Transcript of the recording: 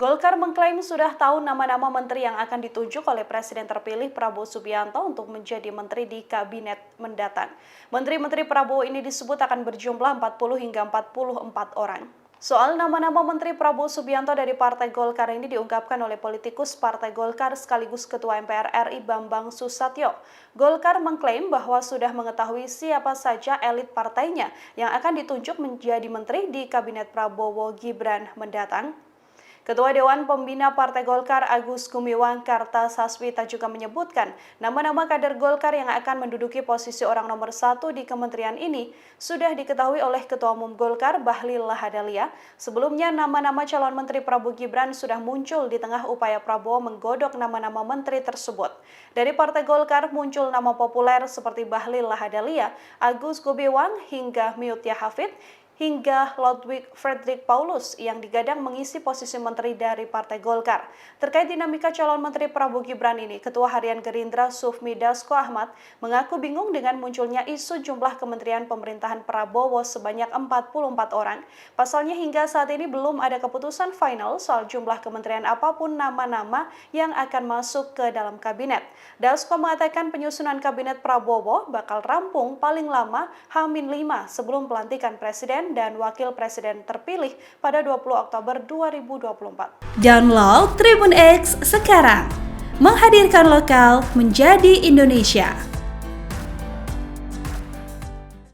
Golkar mengklaim sudah tahu nama-nama menteri yang akan ditunjuk oleh Presiden terpilih Prabowo Subianto untuk menjadi menteri di kabinet mendatang. Menteri-menteri Prabowo ini disebut akan berjumlah 40 hingga 44 orang. Soal nama-nama Menteri Prabowo Subianto dari Partai Golkar ini diungkapkan oleh politikus Partai Golkar sekaligus Ketua MPR RI Bambang Susatyo. Golkar mengklaim bahwa sudah mengetahui siapa saja elit partainya yang akan ditunjuk menjadi menteri di Kabinet Prabowo Gibran mendatang. Ketua Dewan Pembina Partai Golkar Agus Gumiwang Kartasasmita juga menyebutkan nama-nama kader Golkar yang akan menduduki posisi orang nomor 1 di kementerian ini sudah diketahui oleh Ketua Umum Golkar Bahlil Lahadalia. Sebelumnya nama-nama calon Menteri Prabowo Gibran sudah muncul di tengah upaya Prabowo menggodok nama-nama menteri tersebut. Dari Partai Golkar muncul nama populer seperti Bahlil Lahadalia, Agus Gumiwang hingga Miut Yahafid, hingga Ludwig Fredrik Paulus yang digadang mengisi posisi menteri dari Partai Golkar. Terkait dinamika calon menteri Prabowo Gibran ini, Ketua Harian Gerindra Sufmi Dasko Ahmad mengaku bingung dengan munculnya isu jumlah kementerian pemerintahan Prabowo sebanyak 44 orang. Pasalnya hingga saat ini belum ada keputusan final soal jumlah kementerian apapun nama-nama yang akan masuk ke dalam kabinet. Dasko mengatakan penyusunan kabinet Prabowo bakal rampung paling lama H-5 sebelum pelantikan Presiden dan Wakil Presiden terpilih pada 20 Oktober 2024. Download Tribun X sekarang, menghadirkan lokal menjadi Indonesia.